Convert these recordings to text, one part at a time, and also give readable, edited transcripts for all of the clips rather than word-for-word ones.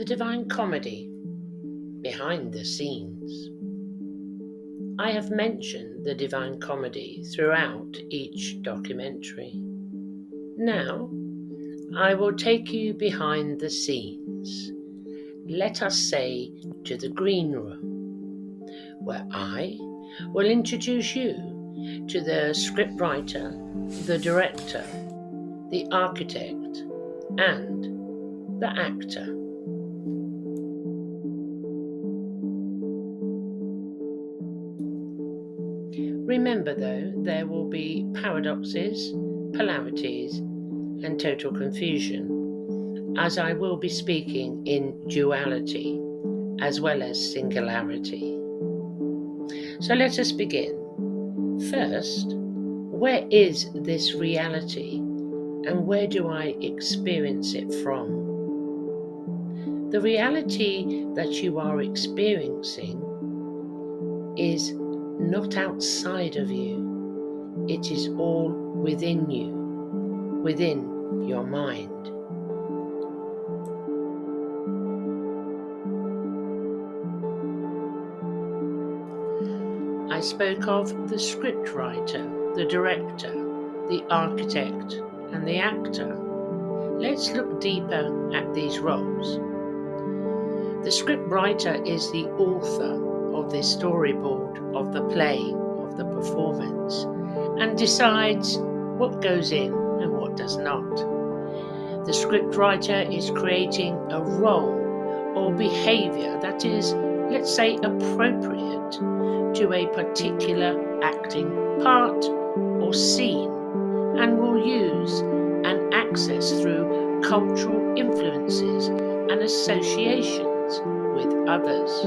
The Divine Comedy, behind the scenes. I have mentioned the Divine Comedy throughout each documentary. Now, I will take you behind the scenes, let us say to the green room, where I will introduce you to the scriptwriter, the director, the architect, and the actor. Remember though, there will be paradoxes, polarities, and total confusion, as I will be speaking in duality as well as singularity. So let us begin. First, where is this reality and where do I experience it from? The reality that you are experiencing is not outside of you. It is all within you, within your mind. I spoke of the scriptwriter, the director, the architect, and the actor. Let's look deeper at these roles. The scriptwriter is the author of the storyboard of the play, of the performance, and decides what goes in and what does not. The scriptwriter is creating a role or behaviour that is, let's say, appropriate to a particular acting part or scene, and will use and access through cultural influences and associations with others.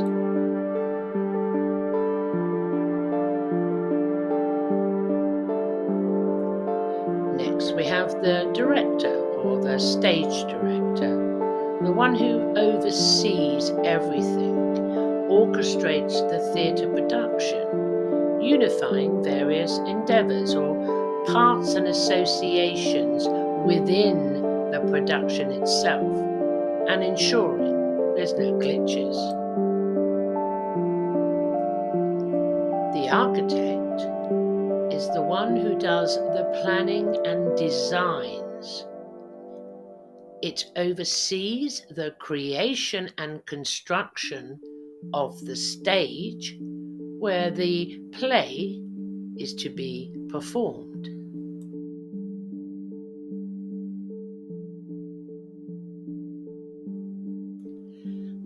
Next, we have the director or the stage director, the one who oversees everything, orchestrates the theatre production, unifying various endeavours or parts and associations within the production itself, and ensuring there's no glitches. The architect is the one who does the planning and designs. It oversees the creation and construction of the stage where the play is to be performed.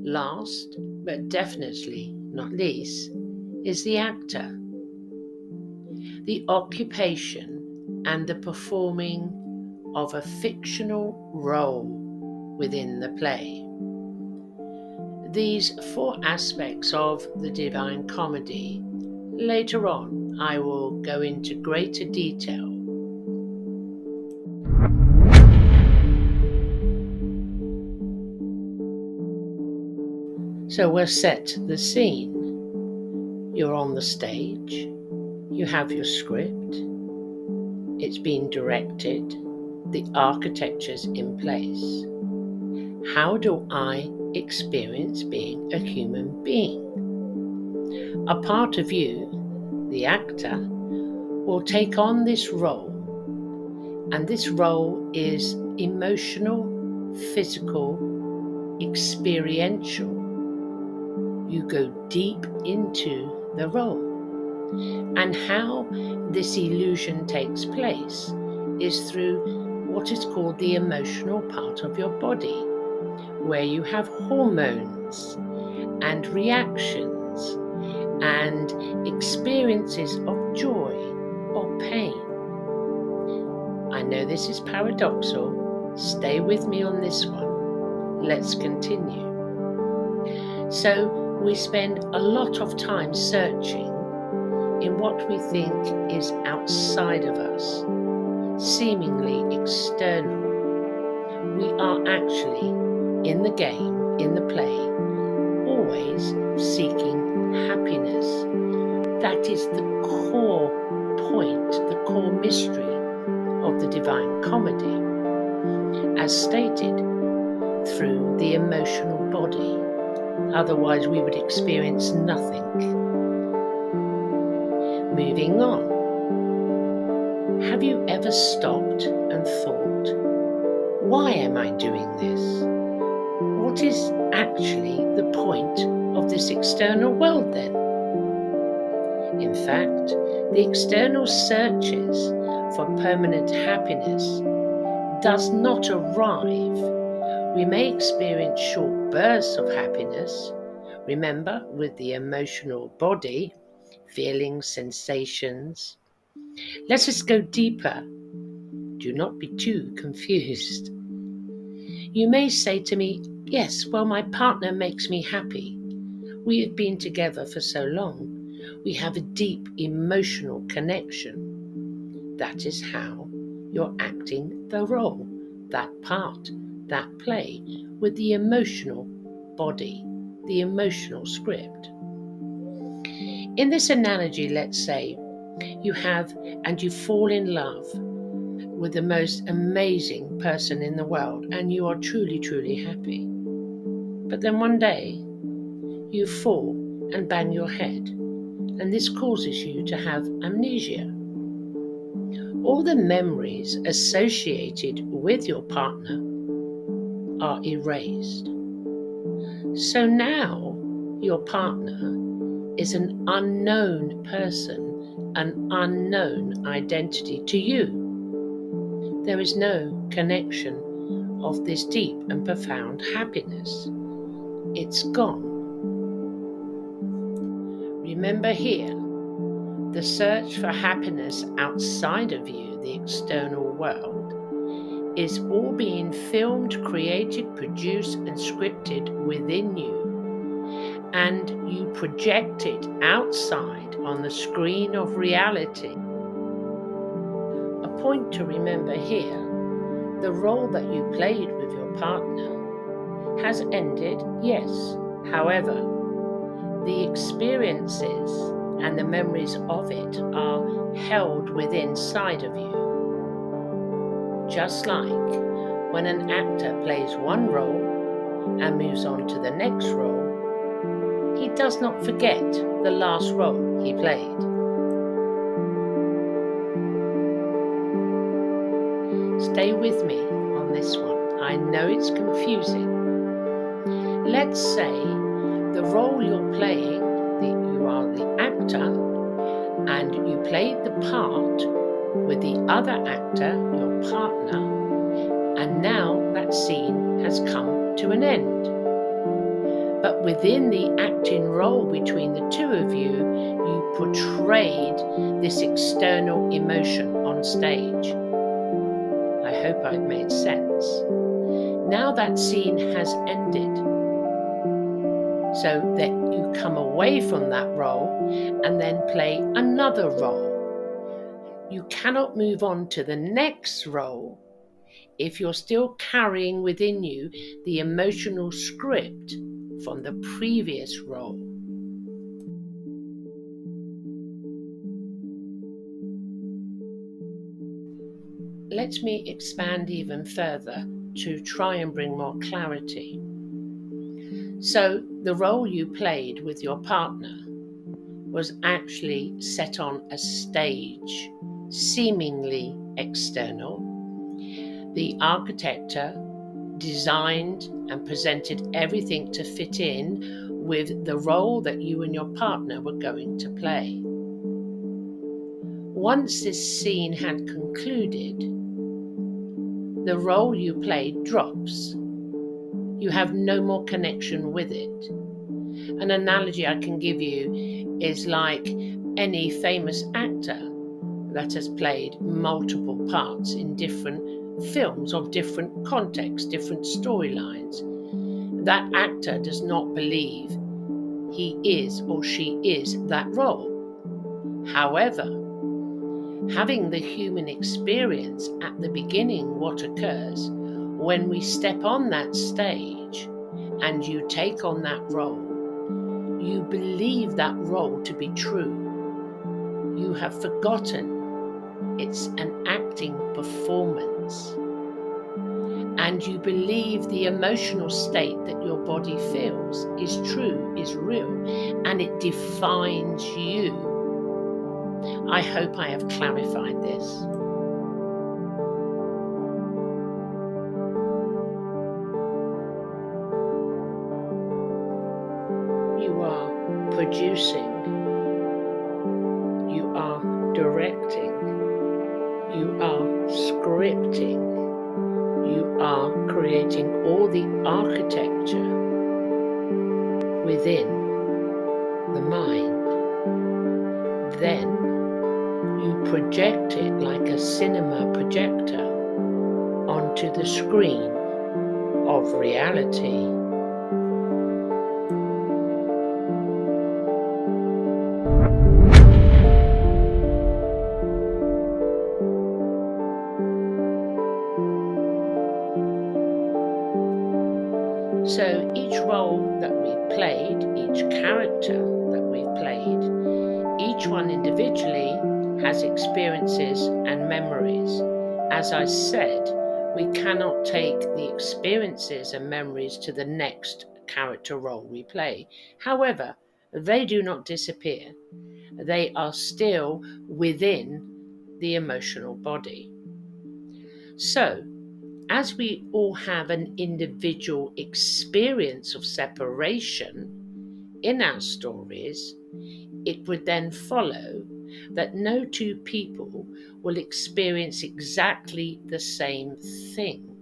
Last, but definitely not least, is the actor. The occupation and the performing of a fictional role within the play. These four aspects of the Divine Comedy, later on I will go into greater detail. So we'll set the scene. You're on the stage, you have your script, it's been directed, the architecture's in place. How do I experience being a human being? A part of you, the actor, will take on this role, and this role is emotional, physical, experiential. You go deep into the role. And how this illusion takes place is through what is called the emotional part of your body, where you have hormones and reactions and experiences of joy or pain. I know this is paradoxal. Stay with me on this one. Let's continue. So we spend a lot of time searching in what we think is outside of us, seemingly external. We are actually in the game, in the play, always seeking happiness. That is the core point, the core mystery of the Divine Comedy, as stated through the emotional body. body. Otherwise, we would experience nothing. Moving on. Have you ever stopped and thought, why am I doing this? What is actually the point of this external world then? In fact, the external searches for permanent happiness does not arrive. We may experience short bursts of happiness, remember, with the emotional body, feelings, sensations. Let us go deeper. Do not be too confused. You may say to me, yes, well, my partner makes me happy. We have been together for so long. We have a deep emotional connection. That is how you're acting the role, that part, that play with the emotional body, the emotional script. In this analogy, let's say you have and you fall in love with the most amazing person in the world and you are truly, truly happy. But then one day you fall and bang your head, and this causes you to have amnesia. All the memories associated with your partner are erased. So now your partner is an unknown person, an unknown identity to you. There is no connection of this deep and profound happiness. It's gone. Remember here, the search for happiness outside of you, the external world, is all being filmed, created, produced, and scripted within you. And you project it outside on the screen of reality. A point to remember here, the role that you played with your partner has ended, yes. However, the experiences and the memories of it are held within inside of you. Just like when an actor plays one role and moves on to the next role, he does not forget the last role he played. Stay with me on this one. I know it's confusing. Let's say the role you're playing, you are the actor, and you played the part with the other actor, your partner, and now that scene has come to an end. But within the acting role between the two of you, you portrayed this external emotion on stage. I hope I've made sense. Now that scene has ended. So that you come away from that role and then play another role. You cannot move on to the next role if you're still carrying within you the emotional script from the previous role. Let me expand even further to try and bring more clarity. So, the role you played with your partner was actually set on a stage, seemingly external. The architect designed and presented everything to fit in with the role that you and your partner were going to play. Once this scene had concluded, the role you played drops. You have no more connection with it. An analogy I can give you is like any famous actor that has played multiple parts in different films of different contexts, different storylines. That actor does not believe he is or she is that role. However, having the human experience at the beginning, what occurs when we step on that stage and you take on that role, you believe that role to be true. You have forgotten it's an acting performance. and you believe the emotional state that your body feels is true, is real, and it defines you. I hope I have clarified this. You are producing, you are directing, you are scripting, you are creating all the architecture within the mind. Then you project it like a cinema projector onto the screen of reality. So each role that we've played, each character that we've played, each one individually has experiences and memories. As I said, we cannot take the experiences and memories to the next character role we play. However, they do not disappear. They are still within the emotional body. So, as we all have an individual experience of separation in our stories, it would then follow that no two people will experience exactly the same thing.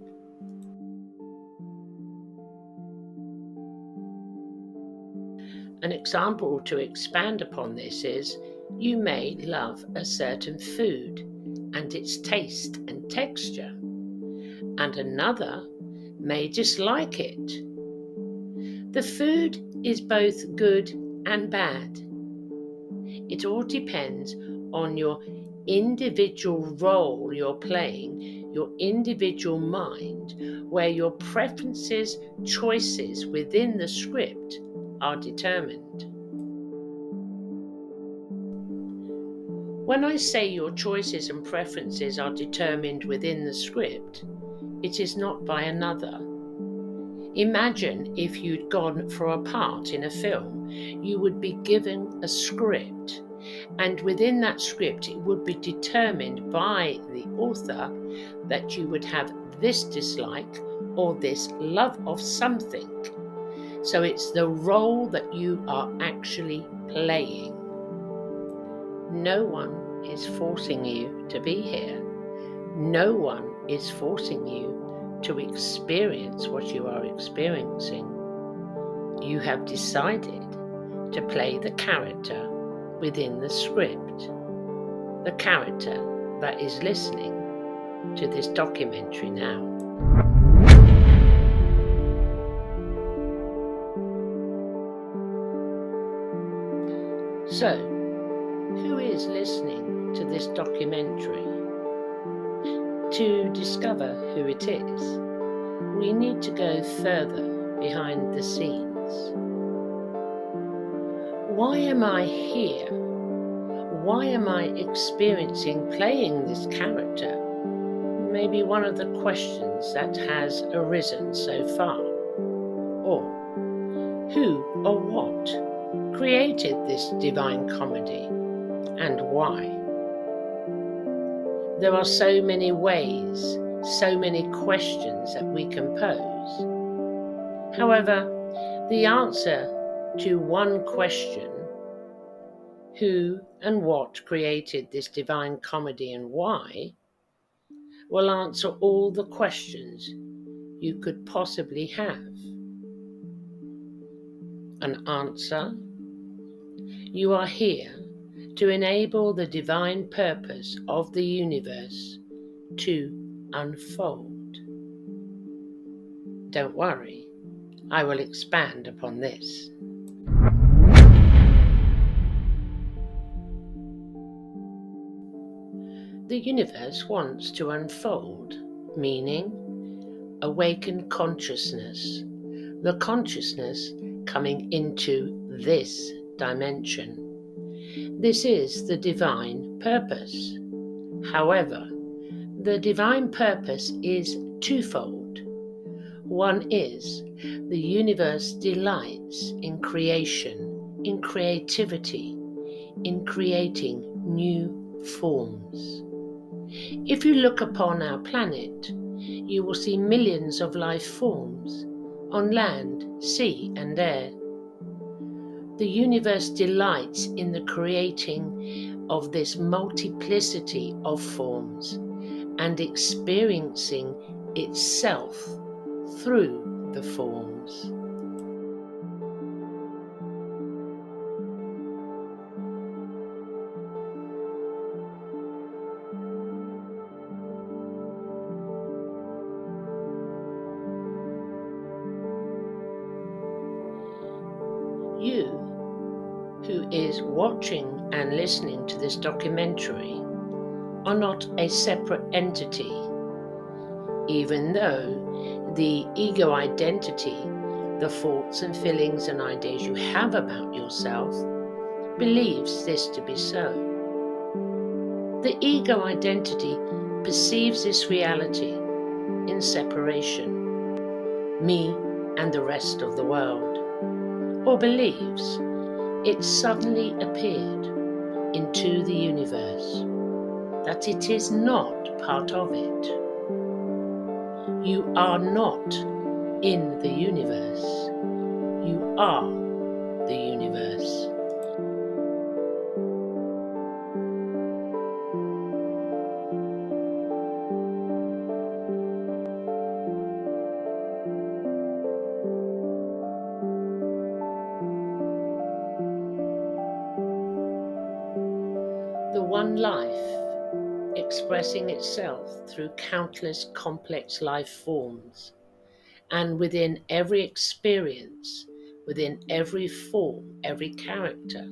An example to expand upon this is you may love a certain food and its taste and texture, and another may dislike it. The food is both good and bad. It all depends on your individual role you're playing, your individual mind, where your preferences, choices within the script are determined. When I say your choices and preferences are determined within the script, it is not by another. Imagine if you'd gone for a part in a film, you would be given a script, and within that script it would be determined by the author that you would have this dislike or this love of something. So it's the role that you are actually playing. No one is forcing you to be here. No one is forcing you to experience what you are experiencing. You have decided to play the character within the script, the character that is listening to this documentary now. So, who is listening to this documentary? To discover who it is, we need to go further behind the scenes. Why am I here? Why am I experiencing playing this character? Maybe one of the questions that has arisen so far. Or, who or what created this divine comedy and why? There are so many ways, so many questions that we can pose. However, the answer to one question, who and what created this divine comedy and why, will answer all the questions you could possibly have. An answer: you are here to enable the divine purpose of the universe to unfold. Don't worry, I will expand upon this. The universe wants to unfold, meaning awaken consciousness, the consciousness coming into this dimension. This is the divine purpose. However, the divine purpose is twofold. One is the universe delights in creation, in creativity, in creating new forms. If you look upon our planet, you will see millions of life forms on land, sea, and air. The universe delights in the creating of this multiplicity of forms and experiencing itself through the forms. You, who is watching and listening to this documentary, are not a separate entity, even though the ego identity, the thoughts and feelings and ideas you have about yourself, believes this to be so. The ego identity perceives this reality in separation, me and the rest of the world, or believes it suddenly appeared into the universe, that it is not part of it. You are not in the universe. You are the universe. The one life, expressing itself through countless complex life forms, and within every experience, within every form, every character,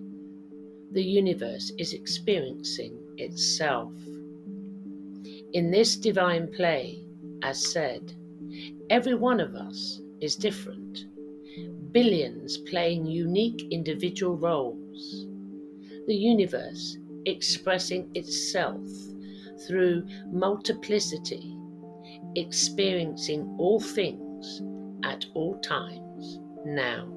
the universe is experiencing itself. In this divine play, as said, every one of us is different, billions playing unique individual roles. The universe expressing itself through multiplicity, experiencing all things at all times now.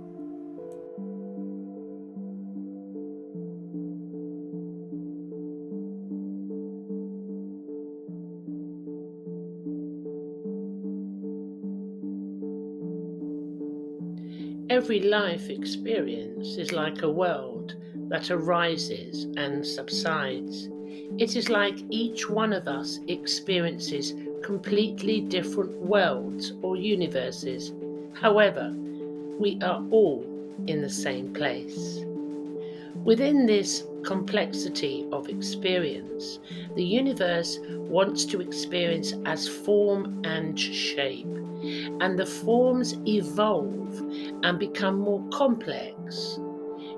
Every life experience is like a world that arises and subsides. It is like each one of us experiences completely different worlds or universes. However, we are all in the same place. Within this complexity of experience, the universe wants to experience as form and shape, and the forms evolve and become more complex.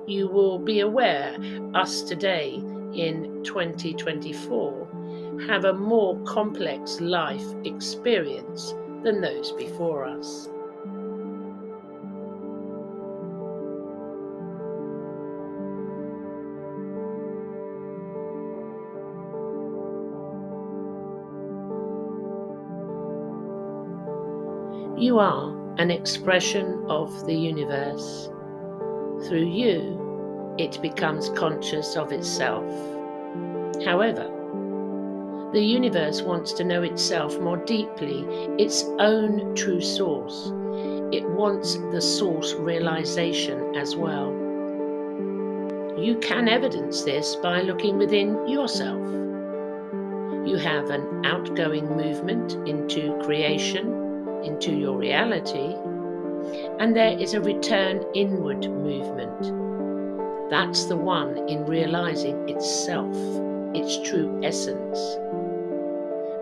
You will be aware us today in 2024 have a more complex life experience than those before us. You are an expression of the universe. Through you, it becomes conscious of itself. However, the universe wants to know itself more deeply, its own true source. It wants the source realization as well. You can evidence this by looking within yourself. You have an outgoing movement into creation, into your reality, and there is a return inward movement. That's the one in realizing itself, its true essence.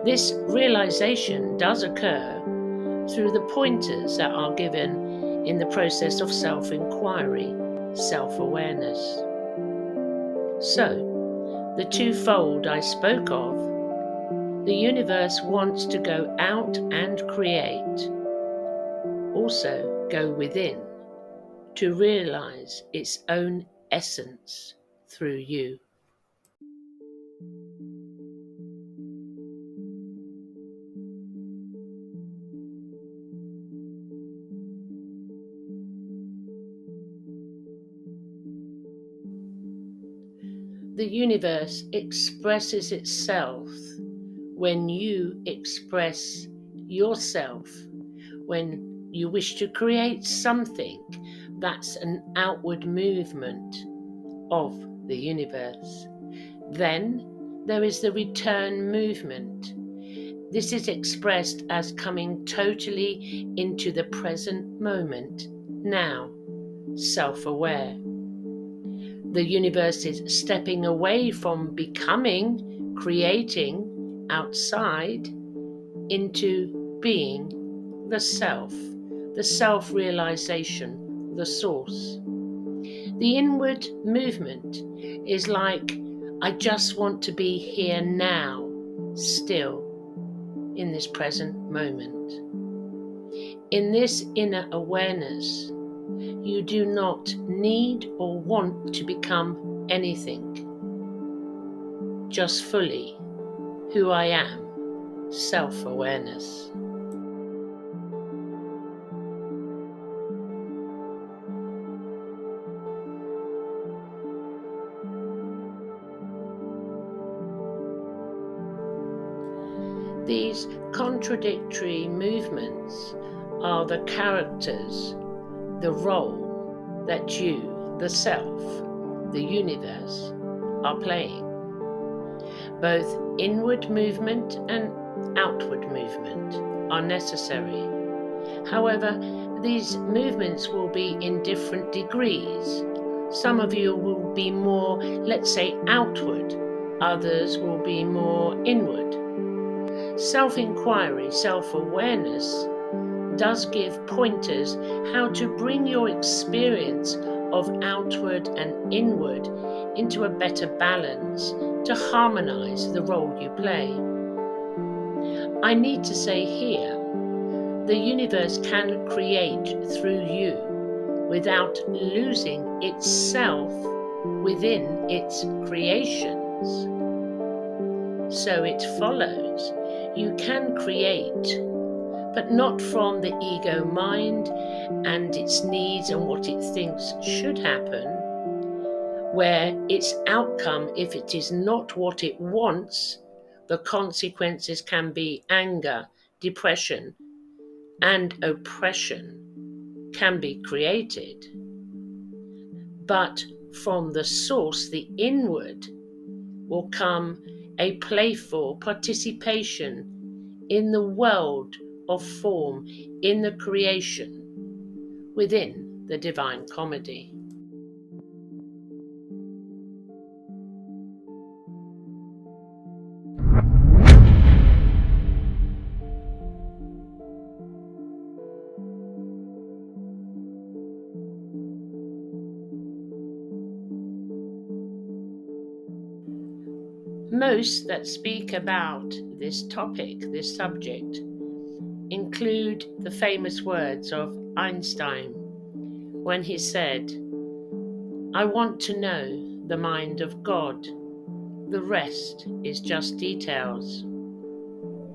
This realization does occur through the pointers that are given in the process of self-inquiry, self-awareness. So, the twofold I spoke of, the universe wants to go out and create, also go within, to realize its own essence through you. The universe expresses itself when you express yourself, when you wish to create something that's an outward movement of the universe. Then there is the return movement. This is expressed as coming totally into the present moment, now, self-aware. The universe is stepping away from becoming, creating, outside, into being the self-realization, the source. The inward movement is like, I just want to be here now, still, in this present moment. In this inner awareness, you do not need or want to become anything. Just fully who I am, self-awareness. These contradictory movements are the characters, the role that you, the self, the universe, are playing. Both inward movement and outward movement are necessary. However, these movements will be in different degrees. Some of you will be more, let's say, outward. Others will be more inward. Self-inquiry, self-awareness does give pointers how to bring your experience of outward and inward into a better balance to harmonize the role you play. I need to say here, the universe can create through you without losing itself within its creations. So it follows, you can create, but not from the ego mind and its needs and what it thinks should happen, where its outcome, if it is not what it wants, the consequences can be anger, depression, and oppression can be created. But from the source, the inward, will come a playful participation in the world of form, in the creation, within the Divine Comedy. Most that speak about this topic, this subject, include the famous words of Einstein when he said, I want to know the mind of God. The rest is just details.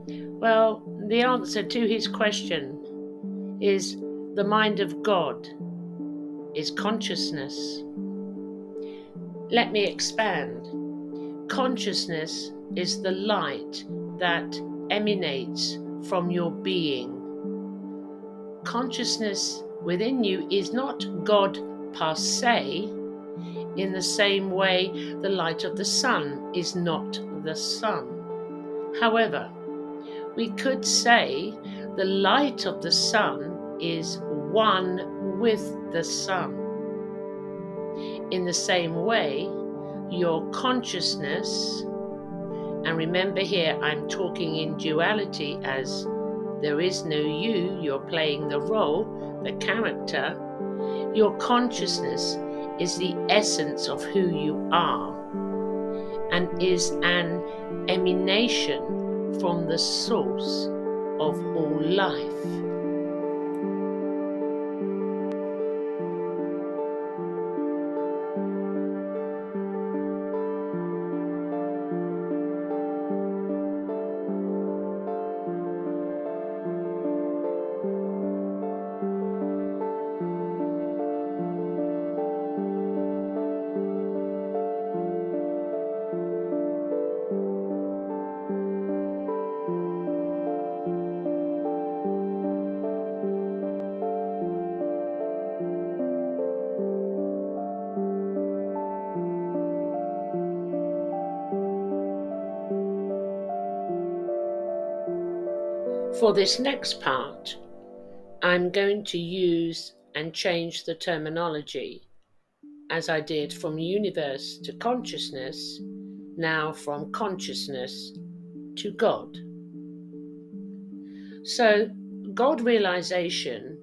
Well, the answer to his question is the mind of God is consciousness. Let me expand. Consciousness is the light that emanates from your being. Consciousness within you is not God per se, in the same way the light of the sun is not the sun. However, we could say the light of the sun is one with the sun. In the same way, your consciousness, and remember here I'm talking in duality as there is no you, you're playing the role, the character. Your consciousness is the essence of who you are and is an emanation from the source of all life. For this next part, I'm going to use and change the terminology as I did from universe to consciousness, now from consciousness to God. So, God realization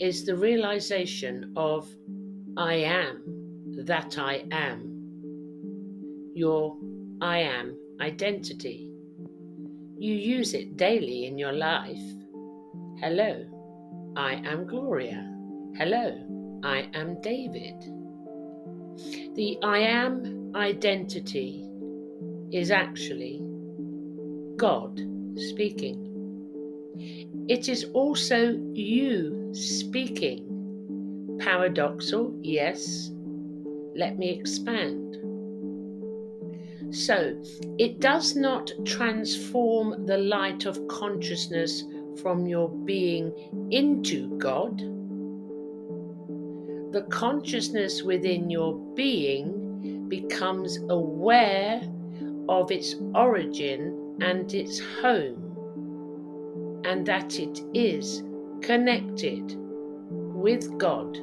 is the realization of I am that I am, your I am identity. You use it daily in your life. Hello, I am Gloria. Hello, I am David. The I am identity is actually God speaking. It is also you speaking. Paradoxal, yes. Let me expand. So, it does not transform the light of consciousness from your being into God. The consciousness within your being becomes aware of its origin and its home, and that it is connected with God.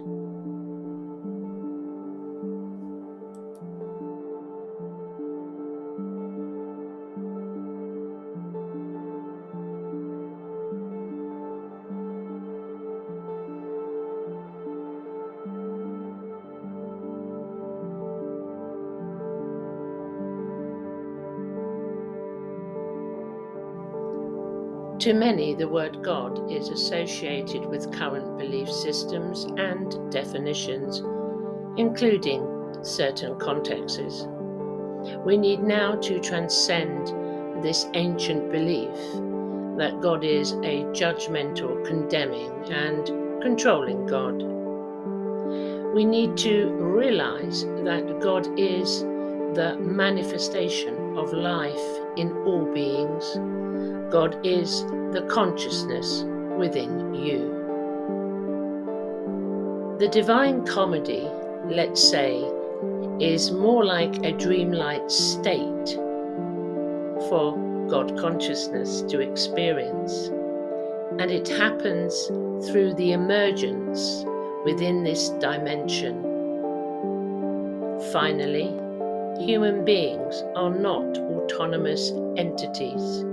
To many, the word God is associated with current belief systems and definitions, including certain contexts. We need now to transcend this ancient belief that God is a judgmental, condemning, and controlling God. We need to realize that God is the manifestation of life in all beings. God is the consciousness within you. The divine comedy, let's say, is more like a dreamlike state for God consciousness to experience, and it happens through the emergence within this dimension. Finally, human beings are not autonomous entities.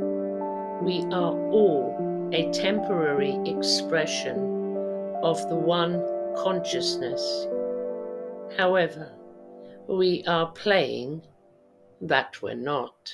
We are all a temporary expression of the one consciousness. However, we are playing that we're not.